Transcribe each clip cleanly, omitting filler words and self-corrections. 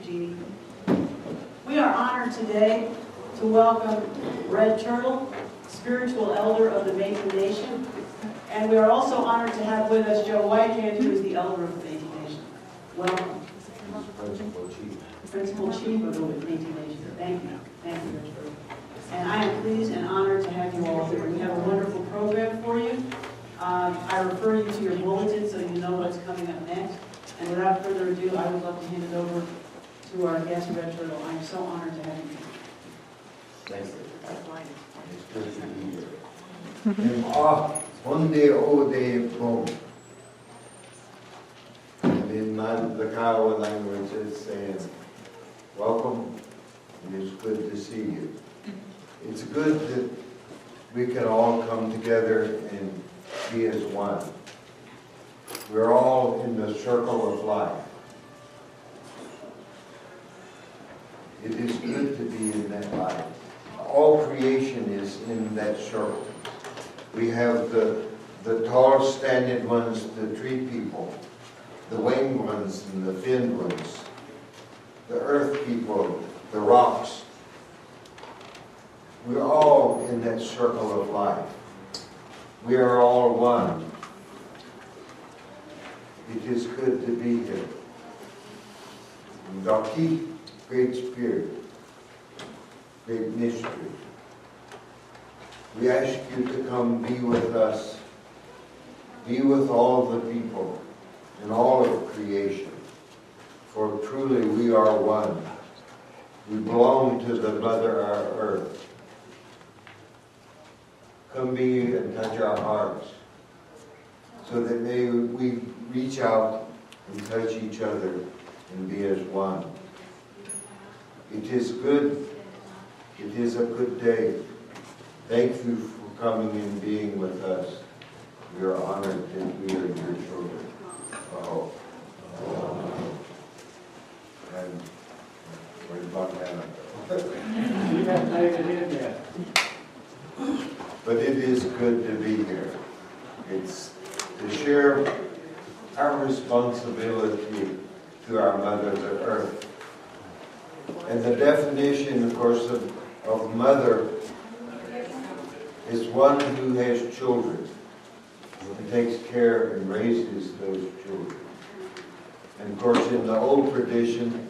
Jeannie. We are honored today to welcome Red Turtle, spiritual elder of the Metis Nation. And we are also honored to have with us Joe Whitehand, who is the elder of the Metis Nation. Welcome. Principal Chief of the Metis Nation. Thank you. Thank you, Red Turtle. And I am pleased and honored to have you all here. We have a wonderful program for you. I refer you to your bulletin so you know what's coming up next. And without further ado, I would love to hand it over to our guest, Red Turtle. I am so honored to have you here. Thank you. It's good to be here. One day, all day, home. And in my Lakau language, it's saying, welcome, and it's good to see you. It's good that we can all come together and be as one. We're all in the circle of life. It is good to be in that life. All creation is in that circle. We have the tall standing ones, the tree people, the winged ones and the finned ones, the earth people, the rocks. We're all in that circle of life. We are all one. It is good to be here. Daki, Great Spirit, great mystery. We ask you to come be with us, be with all the people and all of creation. For truly we are one. We belong to the Mother, our earth. Come be and touch our hearts so that may we reach out and touch each other and be as one. It is good. It is a good day. Thank you for coming and being with us. We are honored that we are your children. And where's Montana? But it is good to be here. It's to share our responsibility to our Mother, the Earth. And the definition, of course, of mother is one who has children and takes care and raises those children. And of course, in the old tradition,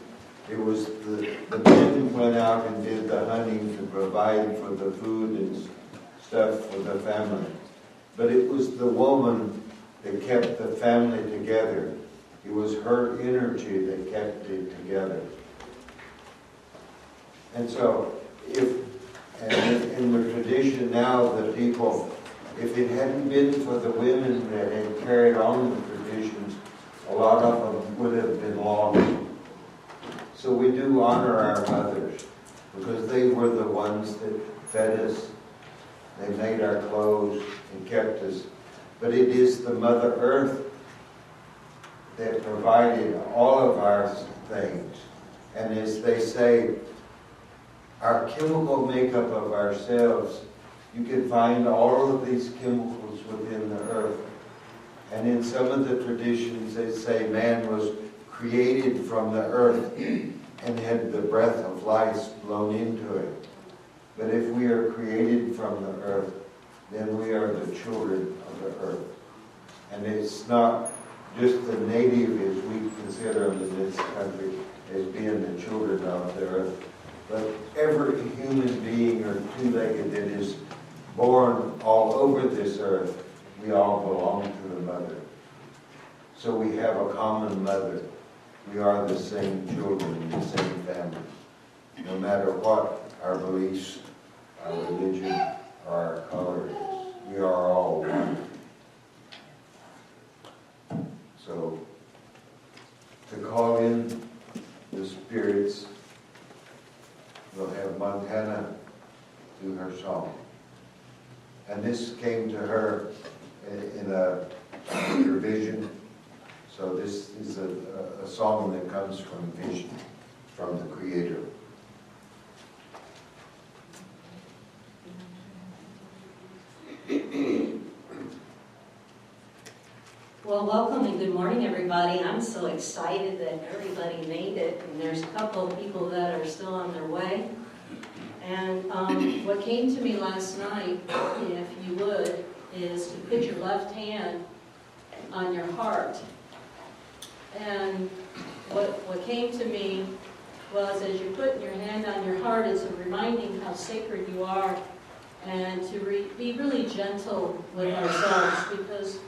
it was the men went out and did the hunting to provide for the food and stuff for the family. But it was the woman that kept the family together. It was her energy that kept it together. And so, in the tradition now, the people, if it hadn't been for the women that had carried on the traditions, a lot of them would have been lost. So we do honor our mothers, because they were the ones that fed us, they made our clothes and kept us. But it is the Mother Earth that provided all of our things. And as they say, our chemical makeup of ourselves, you can find all of these chemicals within the earth. And in some of the traditions, they say man was created from the earth and had the breath of life blown into it. But if we are created from the earth, then we are the children of the earth. And it's not just the native, as we consider them in this country, as being the children of the earth. But every human being or two-legged that is born all over this earth, we all belong to the Mother. So we have a common Mother. We are the same children, the same family. No matter what our beliefs, our religion, or our color is, we are all one. So, to call in the spirits, we'll have Montana do her song. And this came to her in her vision. So this is a song that comes from vision, from the Creator. Well, welcome and good morning, everybody. I'm so excited that everybody made it, and there's a couple of people that are still on their way. And what came to me last night, if you would, is to put your left hand on your heart. And what came to me was, as you're putting your hand on your heart, it's a reminding how sacred you are, and to be really gentle with ourselves, because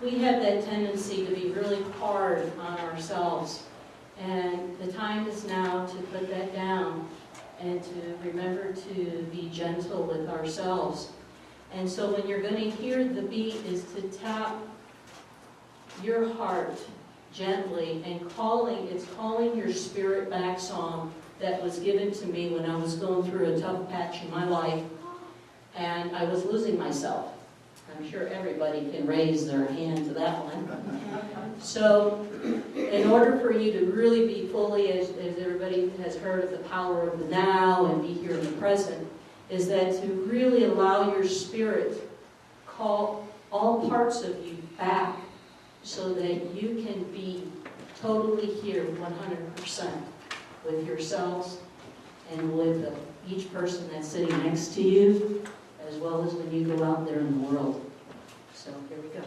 we have that tendency to be really hard on ourselves. And the time is now to put that down and to remember to be gentle with ourselves. And so when you're going to hear the beat is to tap your heart gently and it's calling your spirit back song that was given to me when I was going through a tough patch in my life and I was losing myself. I'm sure everybody can raise their hand to that one. So in order for you to really be fully, as everybody has heard of the power of the now and be here in the present, is that to really allow your spirit call all parts of you back so that you can be totally here 100% with yourselves and with each person that's sitting next to you, as well as when you go out there in the world. So here we go.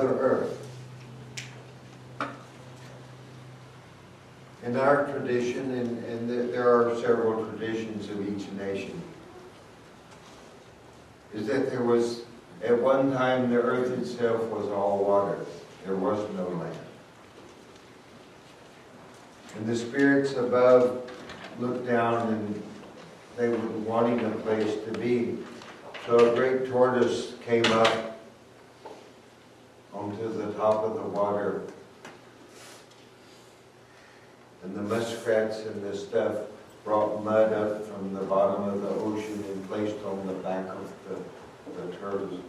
Mother Earth. In our tradition, and there are several traditions of each nation, is that there was, at one time, the earth itself was all water. There was no land. And the spirits above looked down and they were wanting a place to be. So a great tortoise came up onto the top of the water. And the muskrats and the stuff brought mud up from the bottom of the ocean and placed on the back of the turtles.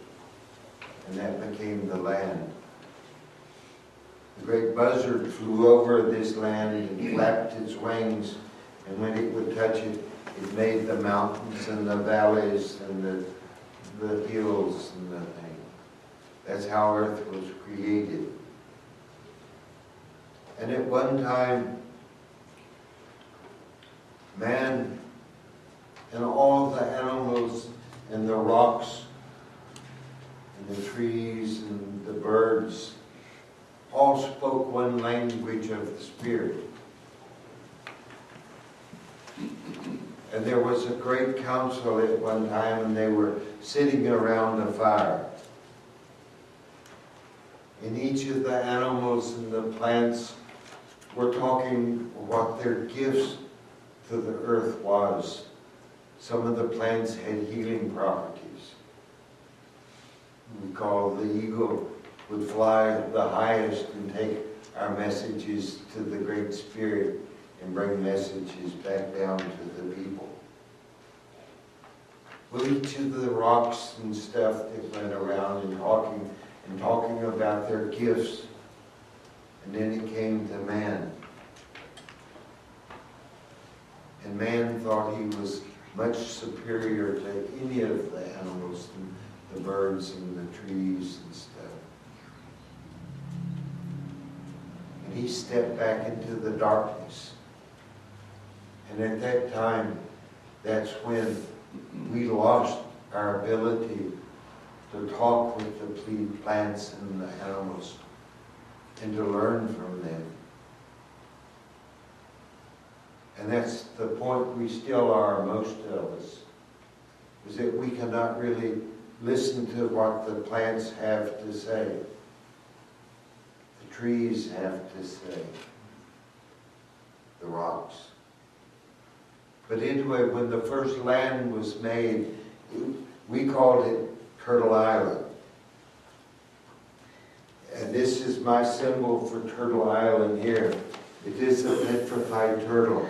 And that became the land. The great buzzard flew over this land and flapped its wings, and when it would touch it, it made the mountains and the valleys and the hills and the thing. That's how earth was created. And at one time, man and all the animals and the rocks and the trees and the birds all spoke one language of the Spirit. And there was a great council at one time, and they were sitting around a fire. And each of the animals and the plants were talking what their gifts to the earth was. Some of the plants had healing properties. We call the eagle would fly the highest and take our messages to the Great Spirit and bring messages back down to the people. Well, each of the rocks and stuff that went around and talking about their gifts. And then it came to man. And man thought he was much superior to any of the animals, and the birds and the trees and stuff. And he stepped back into the darkness. And at that time, that's when we lost our ability to talk with the plants and the animals and to learn from them. And that's the point we still are, most of us, is that we cannot really listen to what the plants have to say. The trees have to say. The rocks. But anyway, when the first land was made, we called it Turtle Island. And this is my symbol for Turtle Island here. It is a petrified turtle.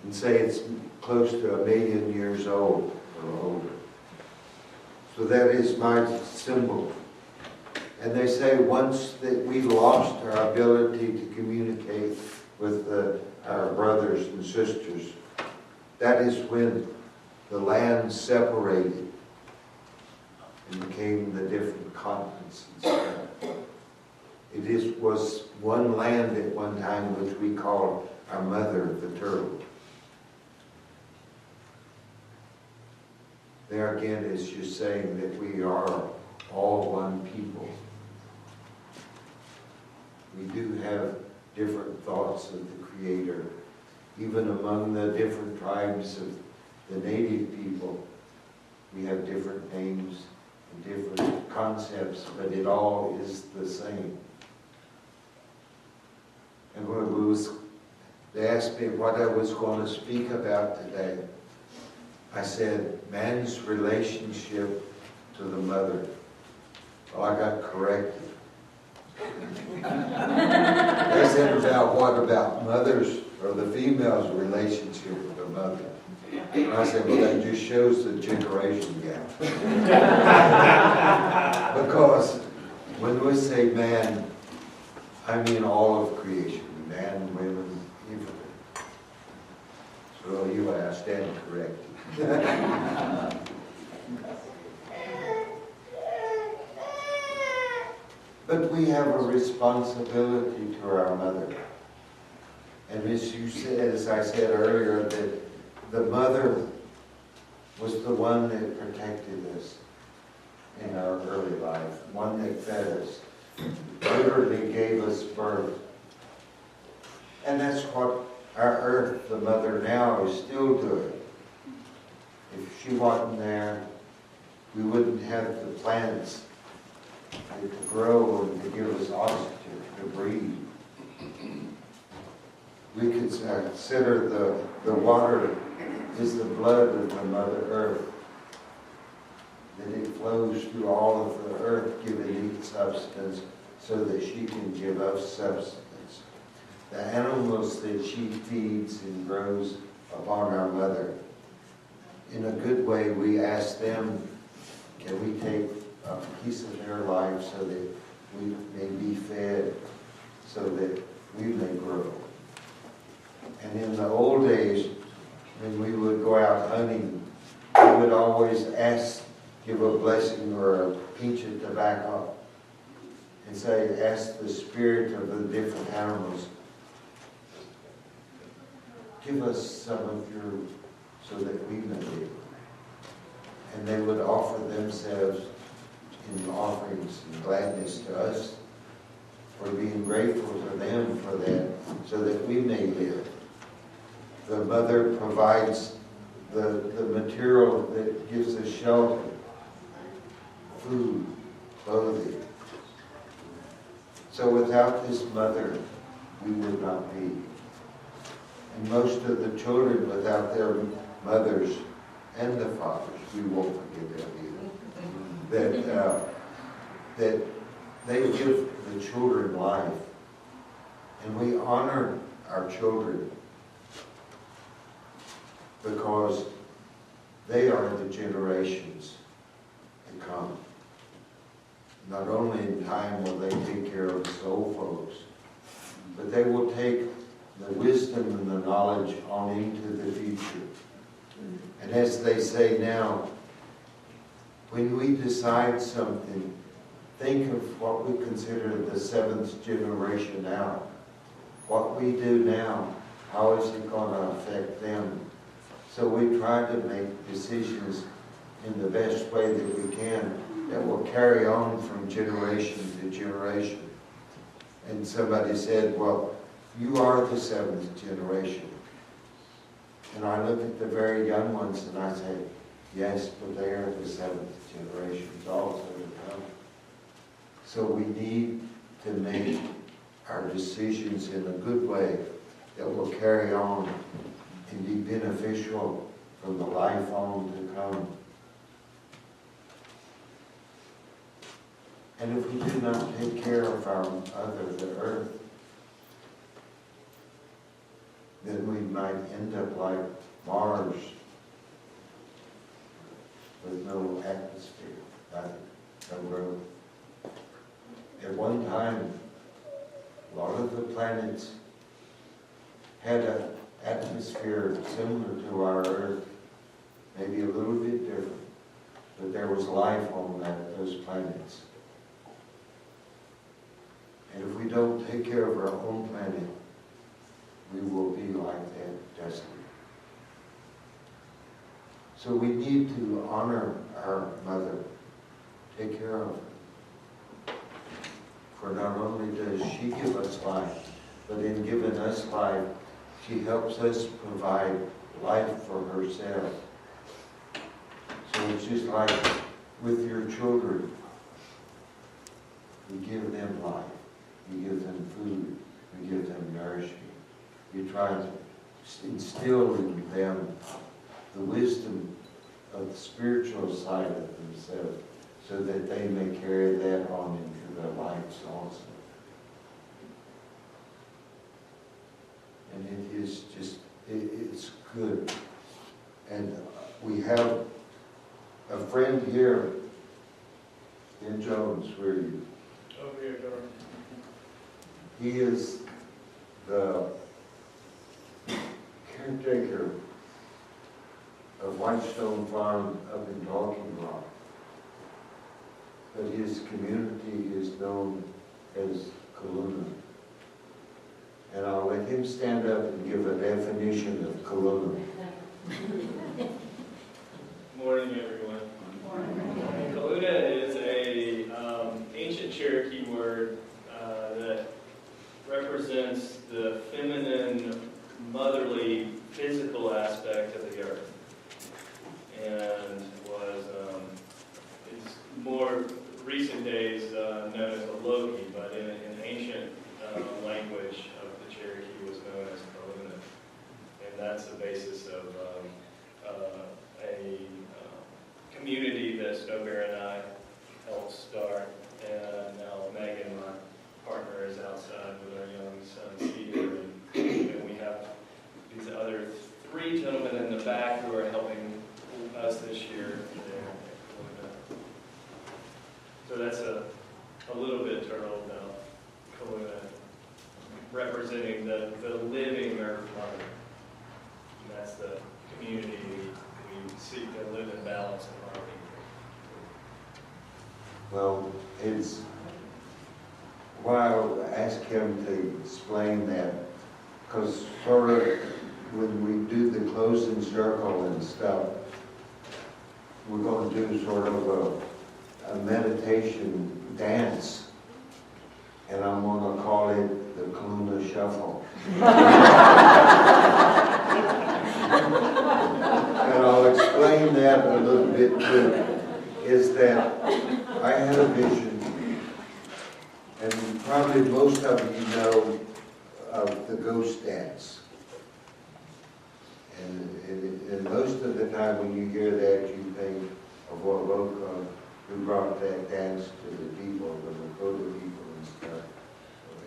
And say it's close to 1 million years old or older. So that is my symbol. And they say once that we lost our ability to communicate with our brothers and sisters, that is when the land separated and became the different continents and stuff. It was one land at one time which we call our mother, the turtle. There again is just saying that we are all one people. We do have different thoughts of the Creator. Even among the different tribes of the native people, we have different names and different concepts, but it all is the same. And when they asked me what I was going to speak about today, I said, man's relationship to the mother. Well, I got corrected. They said what about mothers or the female's relationship with the mother? And I said, well, that just shows the generation gap. Because when we say man, I mean all of creation, man, women, everything. So you I stand corrected. But we have a responsibility to our mother. And as you said, as I said earlier, that the mother was the one that protected us. in our early life, one that fed us, literally gave us birth. And that's what our earth, the mother now, is still doing. If she wasn't there, we wouldn't have the plants to grow and to give us oxygen to breathe. We could consider the water is the blood of the Mother Earth, that it flows through all of the earth, giving it substance so that she can give us substance. The animals that she feeds and grows upon our mother, in a good way, we ask them, can we take a piece of their life so that we may be fed, so that we may grow. And in the old days, when we would go out hunting, we would always give a blessing or a pinch of tobacco and say, ask the spirit of the different animals, give us some of your, so that we may live. And they would offer themselves in offerings and gladness to us for being grateful to them for that, so that we may live. The mother provides the material that gives us shelter, food, clothing. So without this mother, we would not be. And most of the children without their mothers and the fathers, we won't forget that either, that they give the children life. And we honor our children because they are the generations to come. Not only in time will they take care of us old folks, but they will take the wisdom and the knowledge on into the future. And as they say now, when we decide something, think of what we consider the seventh generation now. What we do now, how is it going to affect them? So we try to make decisions in the best way that we can that will carry on from generation to generation. And somebody said, well, you are the seventh generation. And I look at the very young ones and I say, yes, but they are the seventh generations also to come. So we need to make our decisions in a good way that will carry on and be beneficial from the life on to come. And if we do not take care of our mother, the earth, then we might end up like Mars with no atmosphere, no growth. At one time, a lot of the planets had an atmosphere similar to our Earth, maybe a little bit different, but there was life on those planets. And if we don't take care of our own planet, we will be like that desolate. So we need to honor our mother, take care of her. For not only does she give us life, but in giving us life, she helps us provide life for herself. So it's just like with your children, you give them life, you give them food, you give them nourishment. You try to instill in them the wisdom of the spiritual side of themselves so that they may carry that on into their lives also. And it is just, it's good. And we have a friend here in Jones, where you? Over here, Jordan. He is the caretaker of Whitestone Farm up in Talking Rock. But his community is known as Kaluna. And I'll let him stand up and give a definition of Kaluna. Morning, everyone. Kaluna is word that represents the feminine, motherly, physical aspect of the earth, and was it's more recent days known as a Loki, but in ancient language of the Cherokee was known as Kaluna, and that's the basis of a community that Snowbear and I helped start, and now Megan, my partner, is outside with our young son Cedar, and we have these other 3 gentlemen in the back who are helping us this year. So that's a little bit turtle about Kaluna, representing the living Earth Mother. And that's the community we seek to live in balance and harmony. Well, it's why I asked him to explain that, because sort of when we do the closing circle and stuff, we're going to do sort of a meditation dance, and I'm going to call it the Columnar Shuffle. And I'll explain that a little bit too, is that I had a vision, and probably most of you know of the ghost dance. And most of the time when you hear that, you think of what Loco, who brought that dance to the people, the Lakota people and stuff.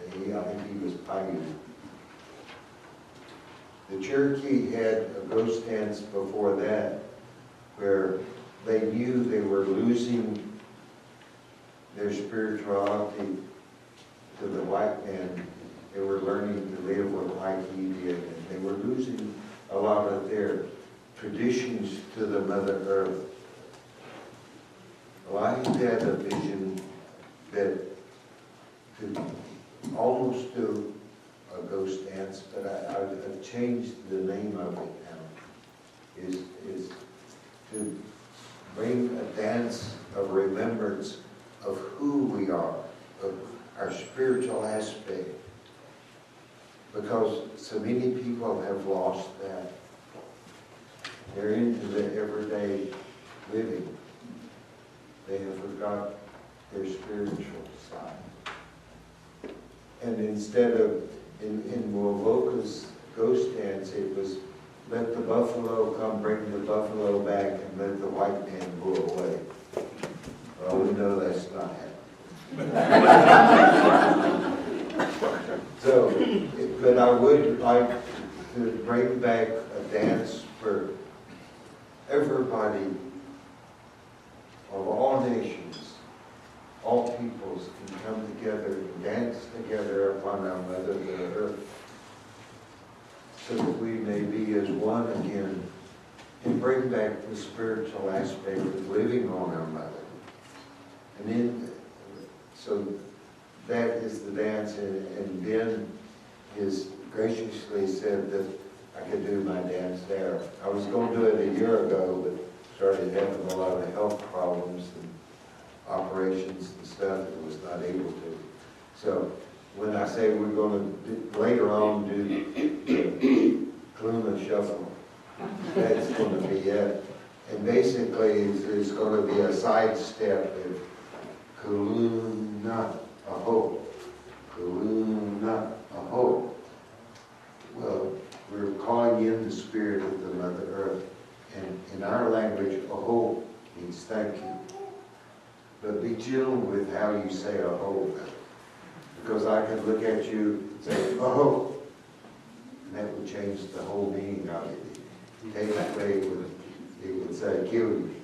I think he was Paiute. The Cherokee had a ghost dance before that, where they knew they were losing their spirituality to the white man. They were learning to live like he did, and they were losing a lot of their traditions to the Mother Earth. Well, I had a vision that to almost do a ghost dance, but I've changed the name of it now, is to bring a dance of remembrance of who we are, of our spiritual aspect. Because so many people have lost that. They're into the everyday living. They have forgot their spiritual side. And instead of, in Wovoka's ghost dance, it was let the buffalo come, bring the buffalo back, and let the white man go away. Well, we know that's not happening. So, but I would like to bring back a dance for everybody of all nations, all peoples can come together and dance together upon our Mother, the Earth, so that we may be as one again and bring back the spiritual aspect of living on our Mother. So that is the dance, and Ben has graciously said that I could do my dance there. I was going to do it a year ago, but started having a lot of health problems and operations and stuff, and was not able to. So when I say we're going to later on do the Columnar Shuffle, that's going to be it. And basically it's going to be a side step of Kaluna, Aho. Kaluna, Aho. Well, we're calling in the spirit of the Mother Earth. And in our language, Aho means thank you. But be gentle with how you say Aho. Because I could look at you and say, Aho. And that would change the whole meaning of it. Technically, it would say, kill you.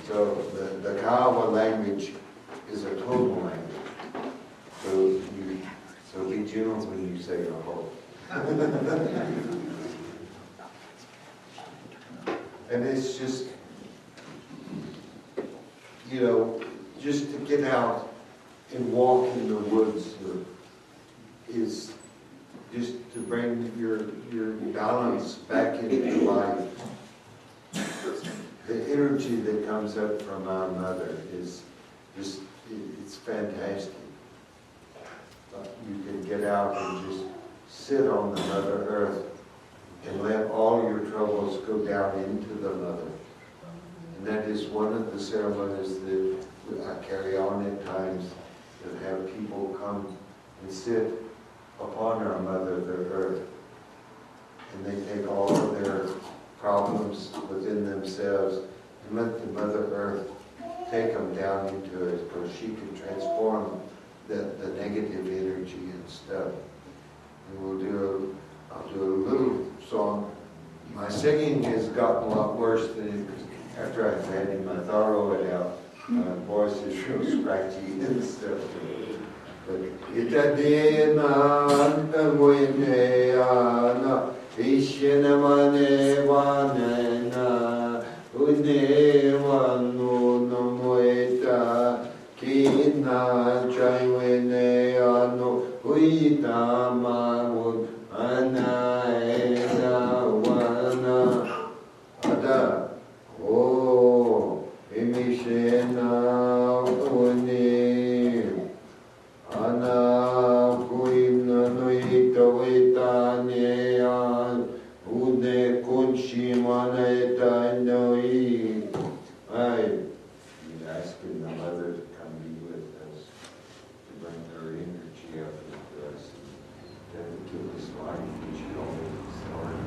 So the Kiowa language is a total language. So be gentle when you say Aho. And it's just, you know, just to get out and walk in the woods is just to bring your balance back into life. The energy that comes up from our Mother is just it's fantastic. You can get out and just sit on the Mother Earth and let all your troubles go down into the Mother. And that is one of the ceremonies that I carry on at times, that have people come and sit upon our Mother, the Earth. And they take all of their problems within themselves and let the Mother Earth take them down into it, because she can transform the negative energy and stuff. And I'll do a little song. My singing has gotten a lot worse than after I've had my thorough it out. My voice is real scratchy and stuff. But itadena antamoyeneana ishenamane vanena unevanu namoeta kina chaiweneano uitamaun anaena wana ada o emishena uni ana kuina noita wetania une kunshimana eta noi. He's asking the Mother to come be with us, to bring her energy up into us, and to give us life, which she always started.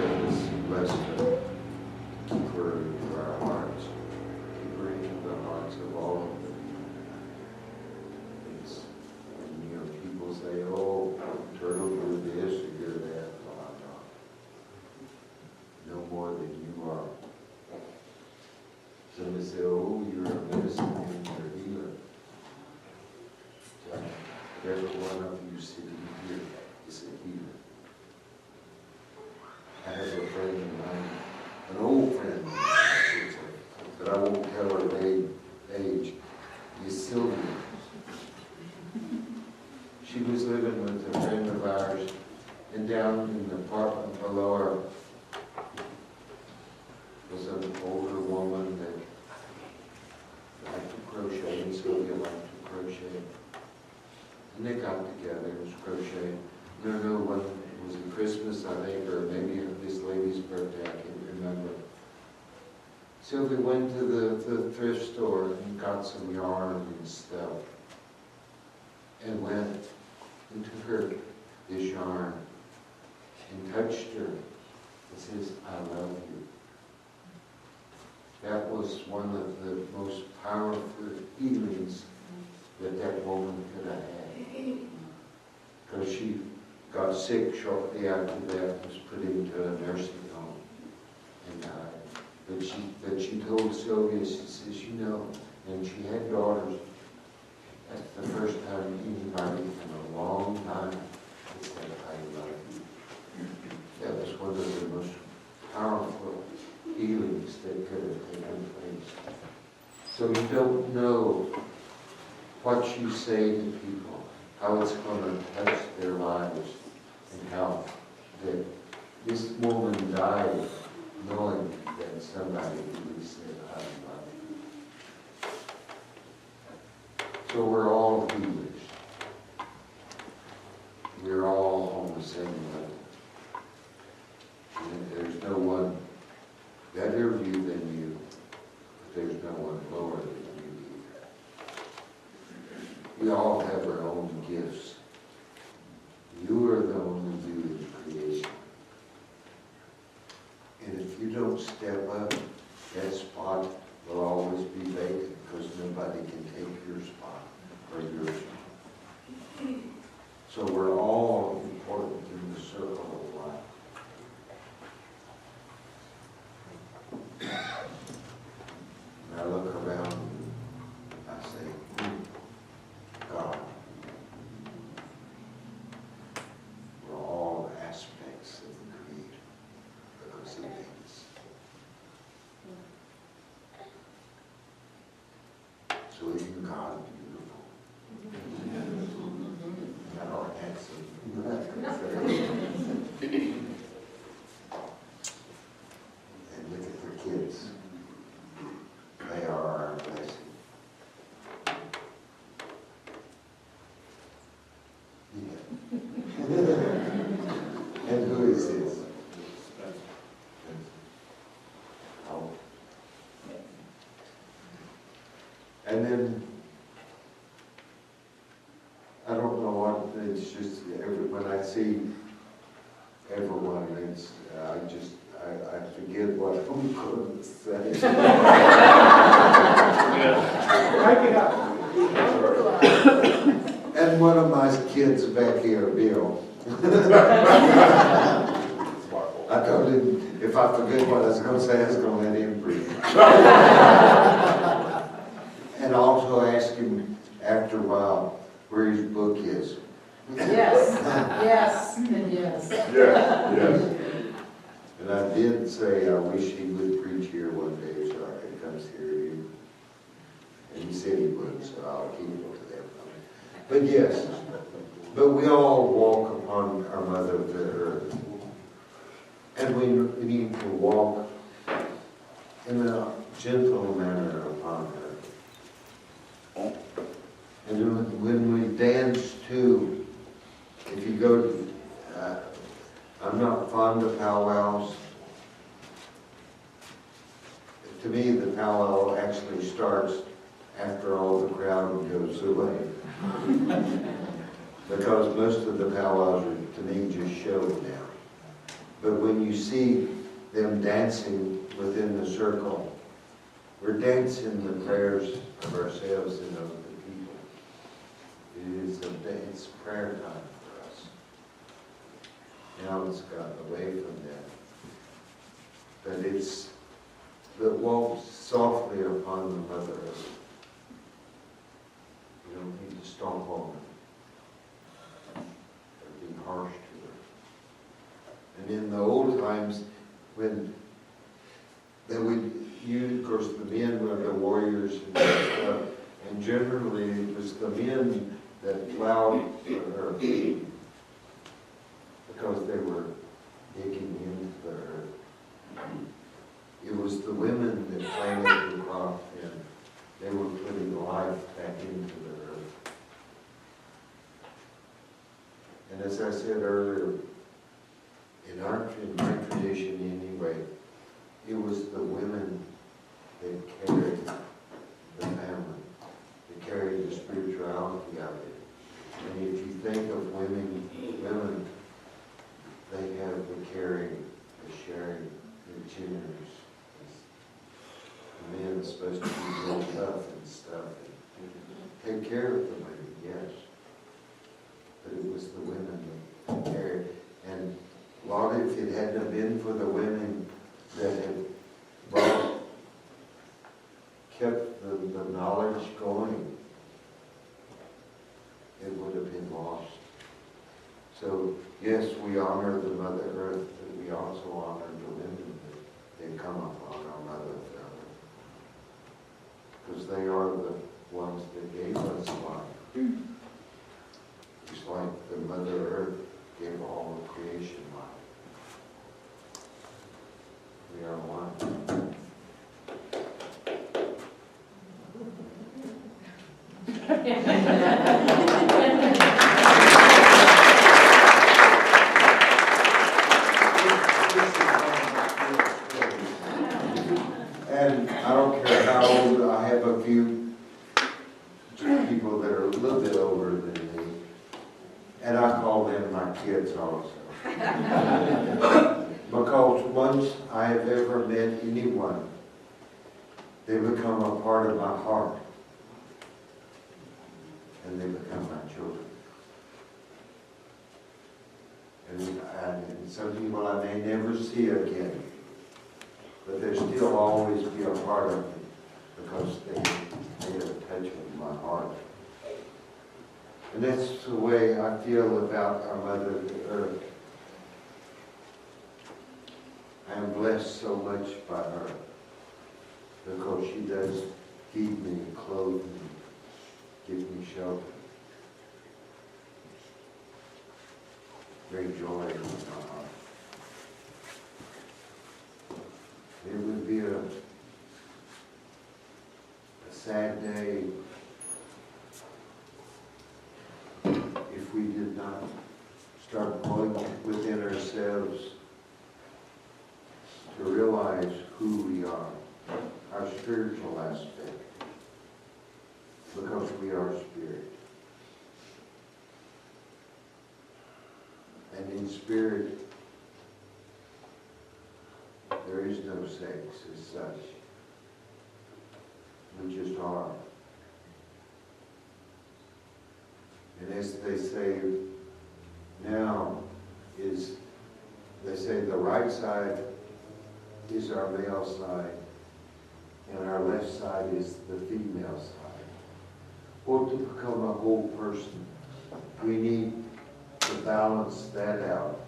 Let us bless her, keep her into our hearts, keep her into the hearts of all of them. It's when people say, "Oh, turtle, you're this or you're that," well, I'm not. No more than you are. Somebody say, "Oh, you're a medicine man, you're a healer." Every one of you sitting here is a healer. I have a friend of mine, an old friend, but I won't tell her age, is Sylvia. She was living with a friend of ours, and down in the apartment below her was an older woman that liked to crochet, and Sylvia liked to crochet. And they got together and was crocheting. I don't know when it was Christmas, I think, or maybe this lady's birthday, I can't remember. Sylvia went to the thrift store and got some yarn and stuff, and went and took her this yarn and touched her and says, "I love you." That was one of the most powerful healings that woman could have had. Because she got sick shortly after that, was put into a nursing home and died. But she told Sylvia, she says, and she had daughters, that's the first time anybody in a long time said, "I love you." That was one of the most powerful healings that could have taken place. So you don't know what you say to people, how it's going to touch their lives, and how that this woman died knowing that somebody really said, "I love you." So we're all healers. We're all on the same level. And there's no one better you than you, but there's no one lower than you either. We all have our own gifts. You are the only you in creation. And if you don't step up, that spot will always be vacant, because nobody can take your spot or your spot. So we're all important in the circle of life. And I look around and I say, God, we're all aspects of the Creator, because He made us. So isn't God beautiful? Not all handsome. And look at the kids. They are our blessing. is this? Oh. And then, I don't know what, it's just, when I see everyone, it's, I forget what I'm going to say. Break it up. And one of my kids back here, Bill. I told him, if I forget what I was going to say, I was going to let him breathe. And also ask him after a while where his book is. Yes, yes, and yes. Yes. And I did say I wish he would preach here one day so I could come hear you. And he said he would, so I'll keep it to that. But yes, but we all walk upon our mother, the earth. And we need to walk in a gentle manner upon her. And when we dance too, if you go to, I'm not fond of powwows. To me, the powwow actually starts after all the crowd goes away. Because most of the powwows are, to me, just show now. But when you see them dancing within the circle, we're dancing the prayers of ourselves and of the people. It's prayer time for us. Now it's gotten away from that. But walk softly upon the Mother Earth. You don't need to stomp on her or be harsh to her. And in the old times, when they would use, of course, the men were the warriors and stuff, and generally it was the men that plowed the earth because they were digging into the earth. It was the women that planted the crop, and they were putting life back into the earth. And as I said earlier, in my tradition anyway, it was the women that carried the family, that carried the spirituality of it. And if you think of women, they have the caring, the sharing, the generous. The men are supposed to be real tough and stuff, and take care of the women, yes. But it was the women that carried. And a lot of, if it hadn't been for the women that had kept the knowledge going, it would have been lost. So, yes, we honor the Mother Earth, but we also honor the women that come upon our Mother Earth. Because they are the ones that gave us life. Just like the Mother Earth gave all of creation life. We are one. And I don't care how old, I have a few people that are a little bit older than me, and I call them my kids also. Because once I have ever met anyone, they become a part of my heart, and they become my children. And some people I may never see again, but they'll still always be a part of me because they made a touch with my heart. And that's the way I feel about our Mother the Earth. I am blessed so much by her because she does feed me, clothe me, give me shelter. Great joy in my heart. It would be a sad day if we did not start going within ourselves spiritual aspect, because we are spirit. And in spirit, there is no sex as such. We just are. And as they say now, they say the right side is our male side, and our left side is the female side. Well, to become a whole person, we need to balance that out.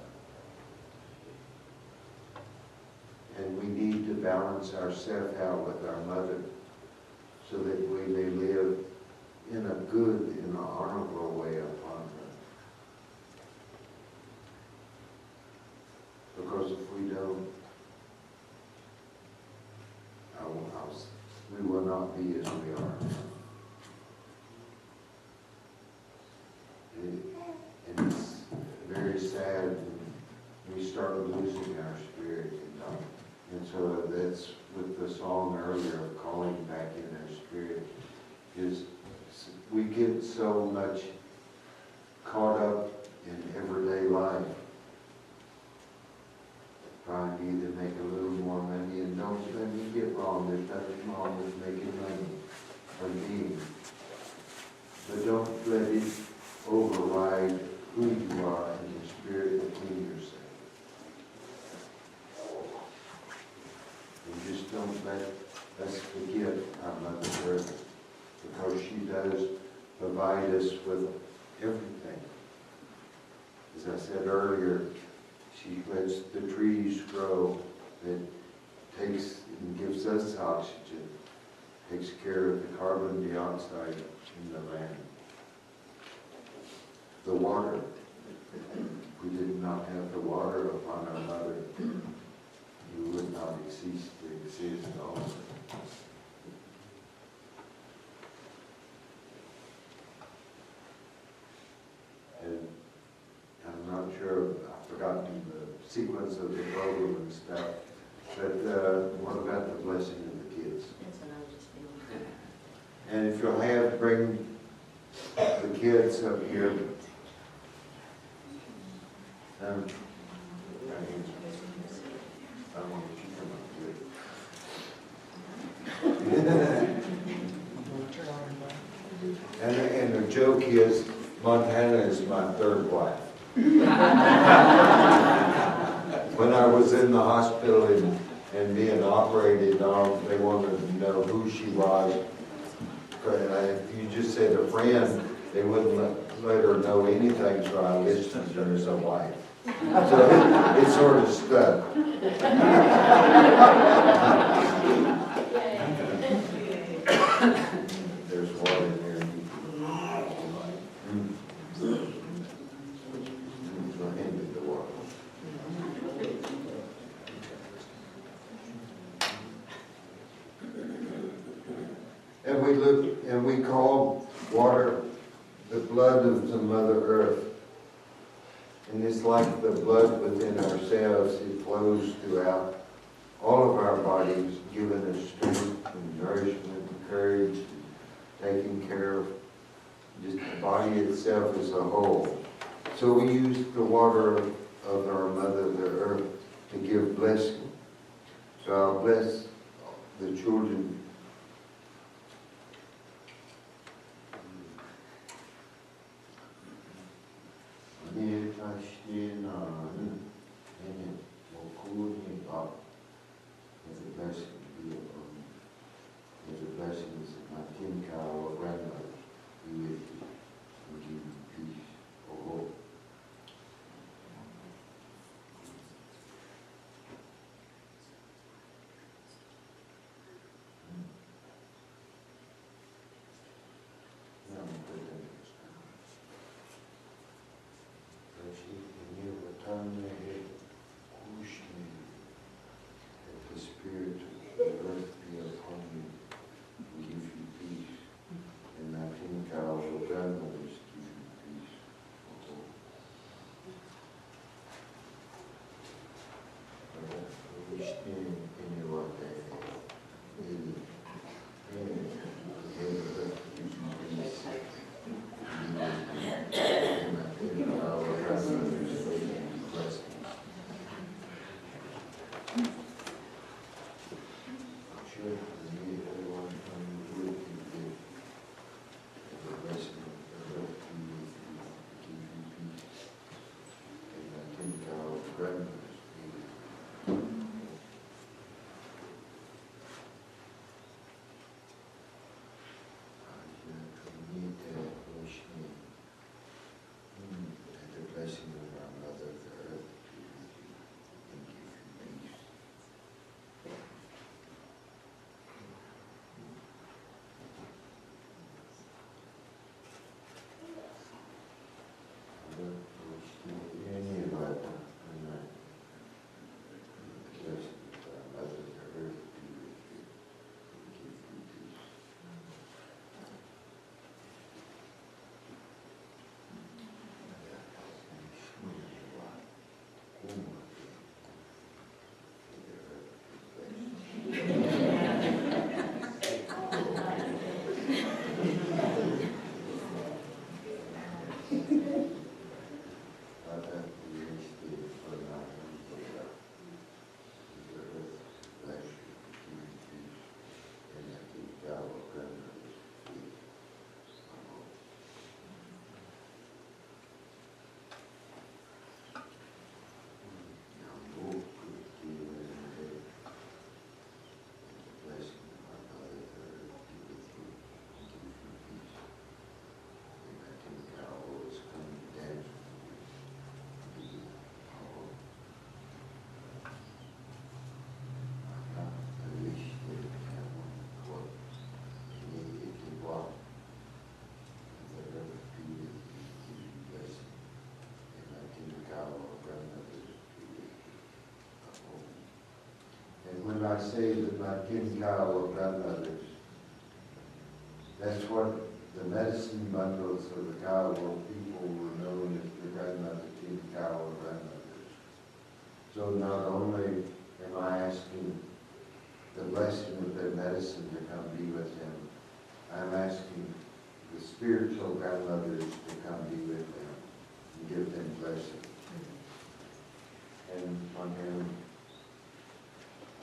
And we need to balance ourselves out with our mother so that we may live in a good and honorable way upon her. Because if we don't, we will not be as we are. And it's very sad when we start losing our spirit. And so that's with the song earlier of calling back in our spirit, is we get so much caught up in everyday life, trying to either make a little more money, and don't let me get wrong, there's nothing wrong with making money or being, but don't let it override who you are in the spirit within yourself. And just don't let us forget our Mother Earth, because she does provide us with everything. As I said earlier, she lets the trees grow, that takes and gives us oxygen, takes care of the carbon dioxide in the land. The water. If we did not have the water upon our mother, you would not cease to exist also. And I'm not sure, I've forgotten the sequence of the program and stuff, but what about the blessing of the kids? That's what I was just feeling. And if you'll bring the kids up here. I want you to come up here. And the joke is, Montana is my third wife. When I was in the hospital and being operated on, they wanted to know who she was. If you just said a friend, they wouldn't let her know anything, so I listed her as a wife. So it sort of stuck. There's water in there. So hand me the water. And we look and we call water the blood of the Mother Earth. And it's like the blood within ourselves. It flows throughout all of our bodies, giving us strength and nourishment and courage, taking care of just the body itself as a whole. So we use the water of our Mother, the Earth, to give blessing. So I'll bless the children. As a blessing be upon you. As a blessing is my Tim Cow or grandmother be with you and give you peace or hope. Now I'm put that in this time. Bless you and you. When I say that my kin cow or grandmothers, that's what the medicine bundles of the cow were people were known as the grandmother, kin cow or grandmothers. So not only am I asking the blessing of their medicine to come be with him, I'm asking the spiritual grandmothers to come be with them and give them blessing. And on him,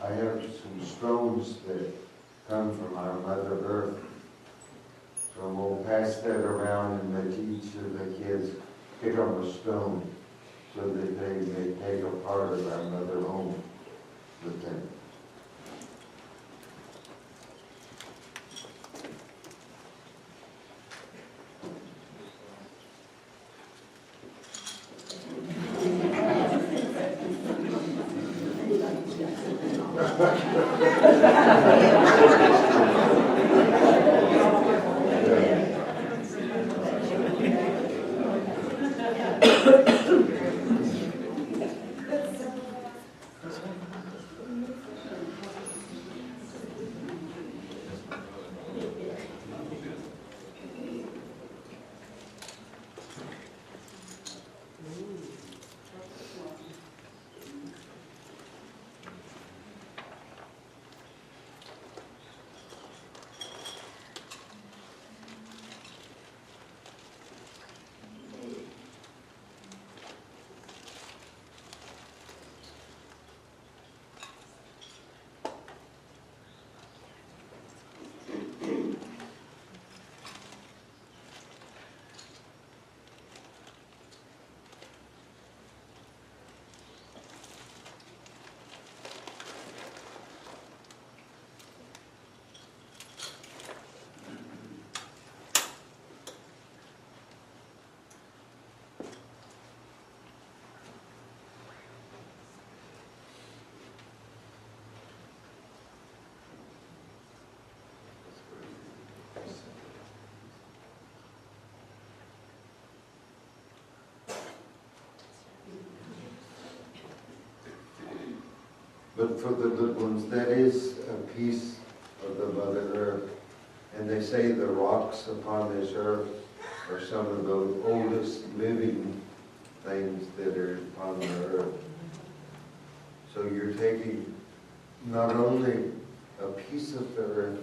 I have some stones that come from our Mother Earth. So we'll pass that around and let each of the kids pick up a stone so that they may take a part of our Mother home with them. But for the little ones, that is a piece of the Mother Earth. And they say the rocks upon this earth are some of the oldest living things that are upon the earth. So you're taking not only a piece of the earth,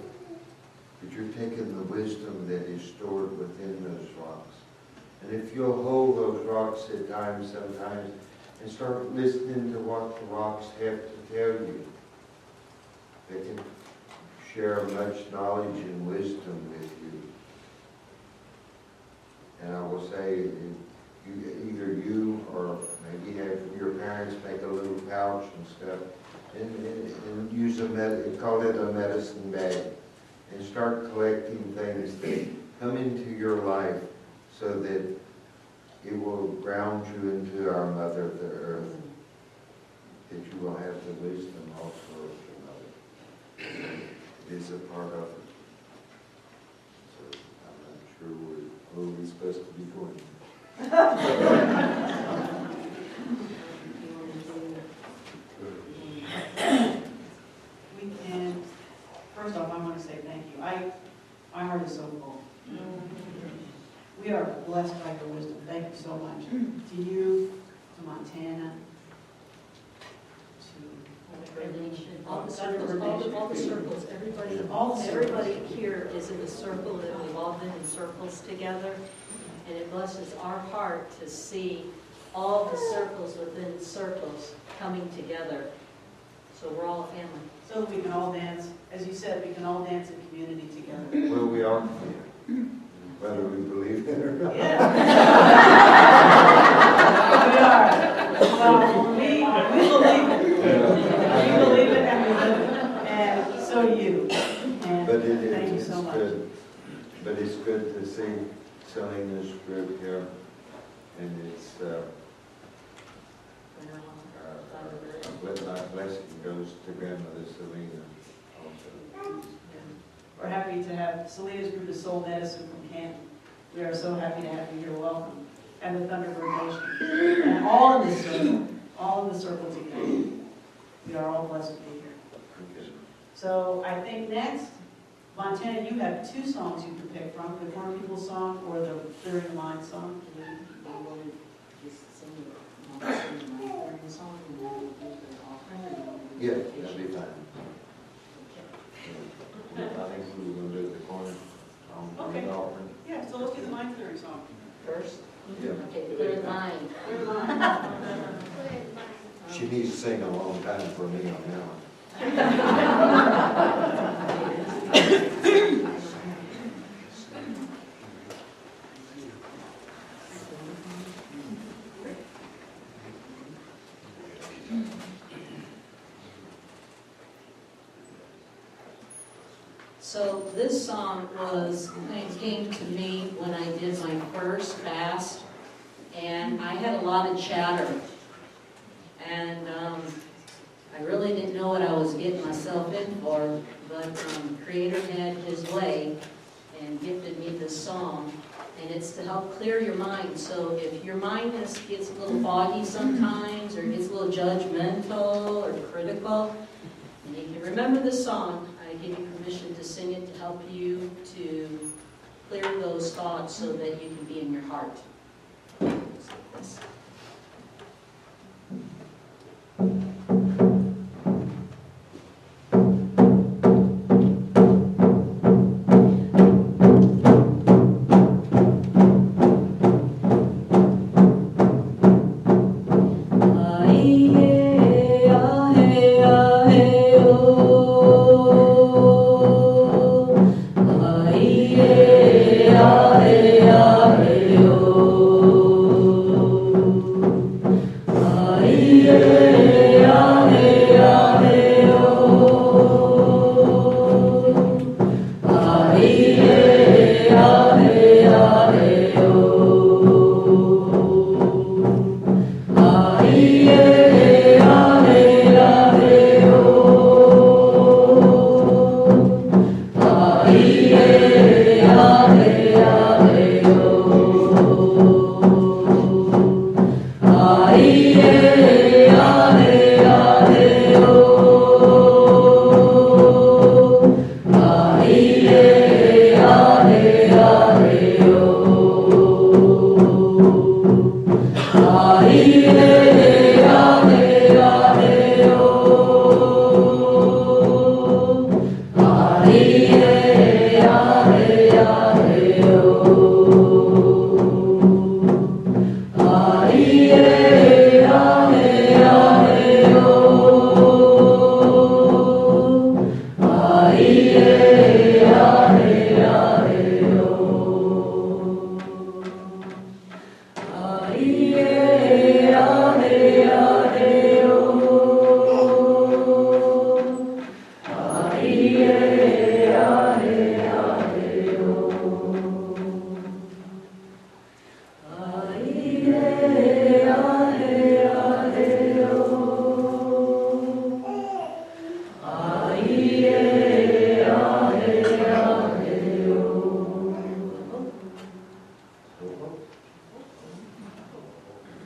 but you're taking the wisdom that is stored within those rocks. And if you'll hold those rocks at times, sometimes, and start listening to what the rocks have to tell you, they can share much knowledge and wisdom with you. And I will say, either you or maybe have your parents make a little pouch and stuff, and use call it a medicine bag, and start collecting things that come into your life so that it will ground you into our Mother, the Earth, that you will have the wisdom also of the Mother. It is a part of it. So I'm not sure where we're supposed to be going. We can, first off, I want to say thank you. My heart is so full. We are blessed by your wisdom. Thank you so much. To you, to Montana, All the circles, everybody here is in a circle, and we've all been in circles together. and it blesses our heart to see all the circles within circles coming together. So we're all a family. So we can all dance, as you said, we can all dance in community together. Well, we are, whether we believe it or not. Yeah. We are. Well, we believe it. We believe it and we live it. And so do you. And But thank you it's so much. good. But it's good to see Selena's group here, and it's my blessing goes to grandmother Selena also. We're happy to have Selena's group of Soul Medicine from Canton. We are so happy to have you here. Welcome. And the Thunderbird Nation. And all in the circle together. We are all blessed to be here. So I think next, Montana, you have two songs you can pick from, the Corn People song or the Clearing the Mind song. Yeah, that'll be fine. I think we were going to do the corner. Okay. Yeah, so let's do the mind clearing song. First? Yeah. Okay, clear the mind. Clear the mind. She needs to sing a long time for me on that one. So this song came to me when I did my first fast, and I had a lot of chatter, and I really didn't know what I was getting myself in for, but Creator had His way and gifted me this song, and it's to help clear your mind. So if your mind gets a little foggy sometimes, or gets a little judgmental or critical, and you can remember the song, I give you permission to sing it to help you to clear those thoughts so that you can be in your heart. It's like this.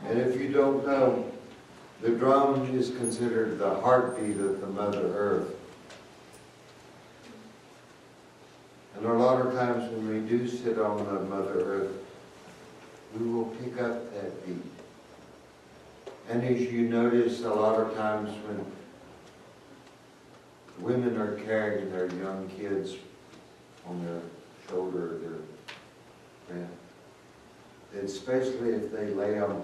And if you don't know, the drum is considered the heartbeat of the Mother Earth. And a lot of times when we do sit on the Mother Earth, we will pick up that beat. And as you notice, a lot of times when women are carrying their young kids on their shoulder, especially if they lay them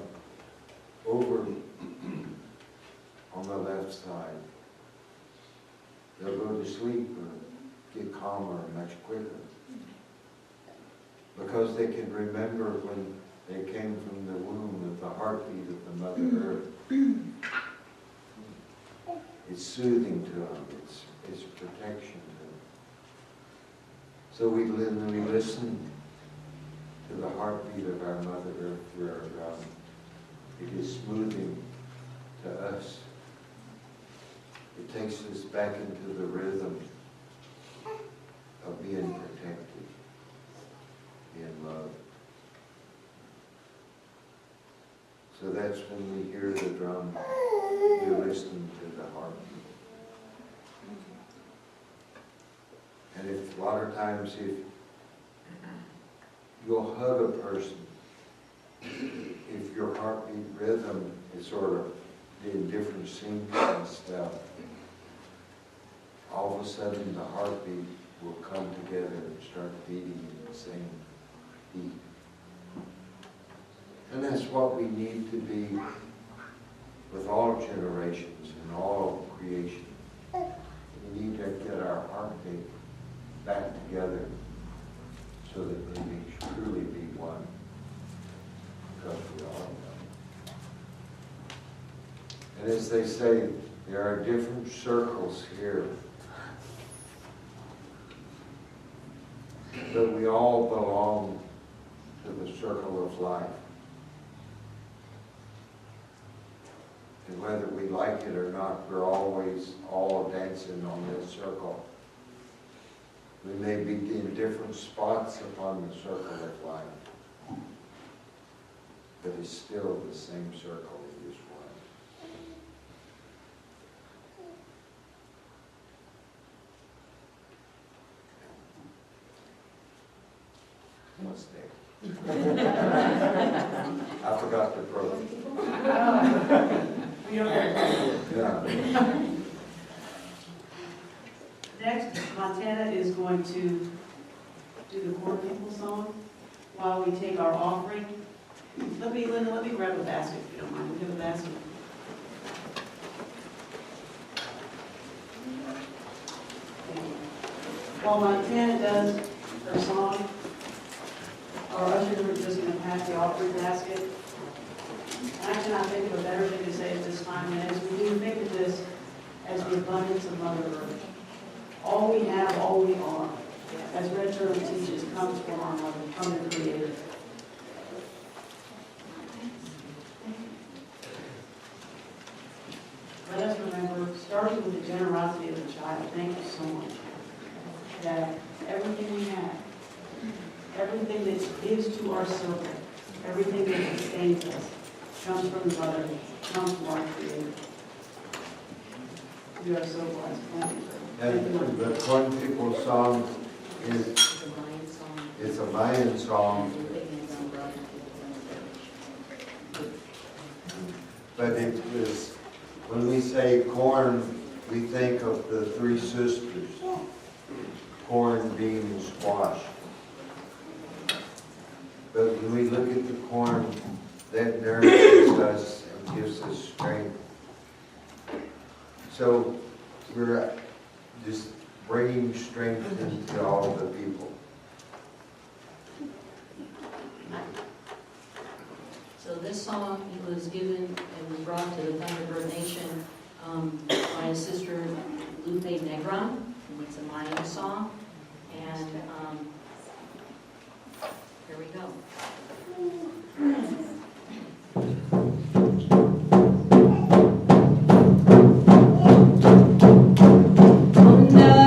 over on the left side. They'll go to sleep or get calmer much quicker. Because they can remember when they came from the womb with the heartbeat of the Mother Earth. It's soothing to them. It's protection to them. So when we listen to the heartbeat of our Mother Earth through our drum, it is smoothing to us. It takes us back into the rhythm of being protected, being loved. So that's when we hear the drum, you listen to the heartbeat. And if a lot of times if you'll hug a person, if your heartbeat rhythm is sort of in different syncs and stuff, all of a sudden the heartbeat will come together and start beating in the same beat. And that's what we need to be with all generations and all creation. We need to get our heartbeat back together so that they may truly be one, because we are one. And as they say, there are different circles here, but we all belong to the circle of life. And whether we like it or not, we're always all dancing on this circle. We may be in different spots upon the circle of life, but it's still the same circle. It is one. What's there? I forgot the program. Yeah. Next, Montana is going to do the Poor People song while we take our offering. Linda, let me grab a basket if you don't mind. We have a basket. While Montana does her song, our ushers are just going to pass the offering basket. And I cannot think of a better thing to say at this time than as we do think of this as the abundance of Mother Earth. All we have, all we are, as Red Turtle teaches, comes from our Mother, from the Creator. Let us remember, starting with the generosity of the child, thank you so much, that everything we have, everything that gives to our circle, everything that sustains us, comes from the Mother, comes from our Creator. You are so blessed. Thank you. And the Poor People song is a Mayan song, but it is, when we say corn, we think of the three sisters, corn, bean, and squash. But when we look at the corn, that nourishes us and gives us strength. So we're just bringing strength into all the people. So this song was given and was brought to the Thunderbird Nation by a sister, Lupe Negron, and it's a Mayan song. And here we go. Good night.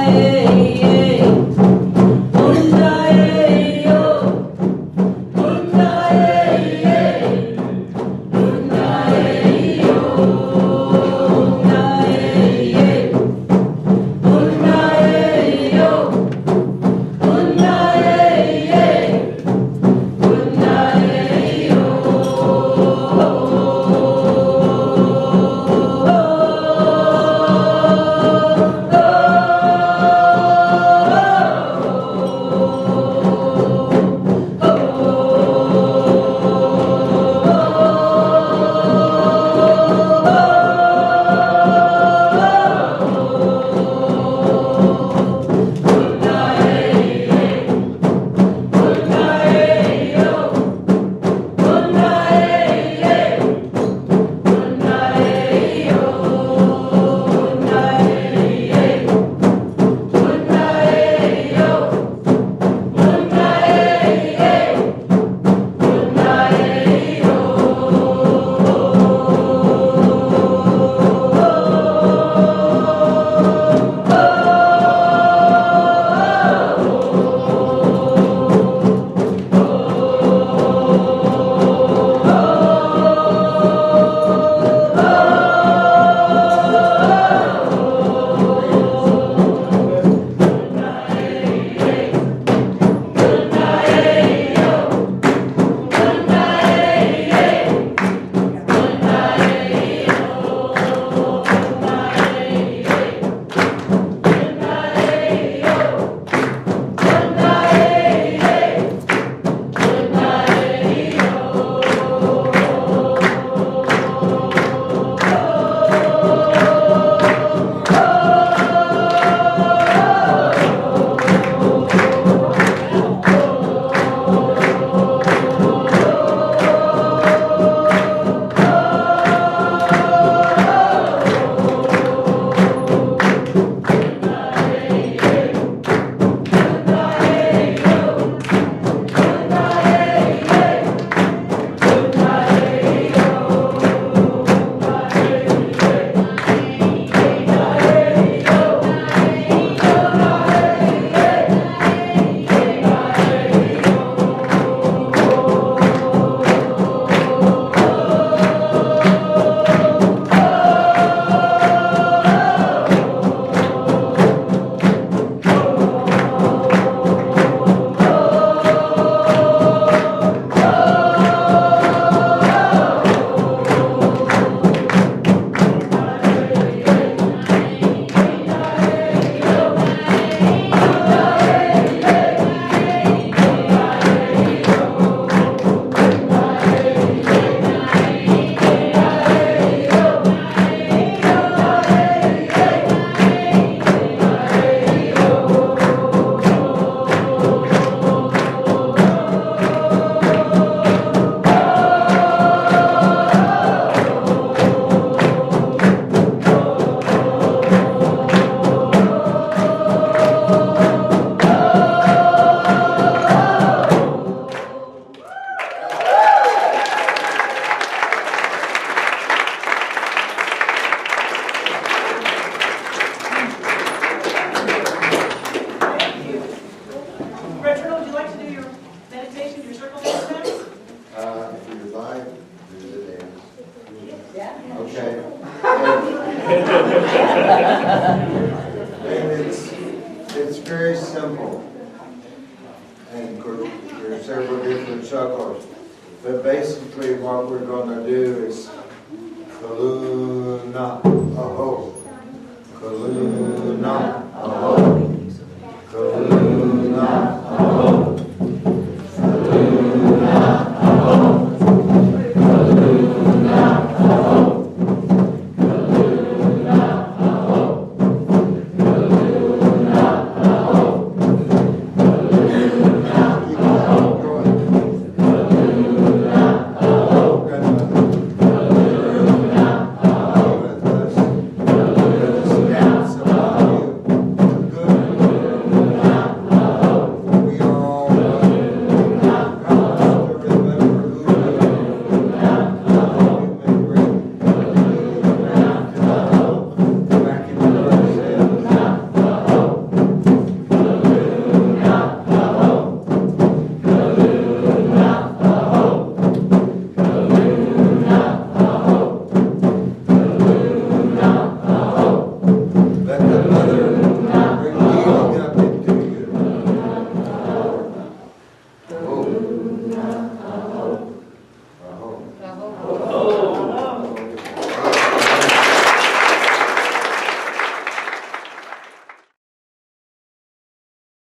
Okay. And it's very simple. And of course, there's several different shuffles. But basically what we're gonna do is Kaluna, Kaluna,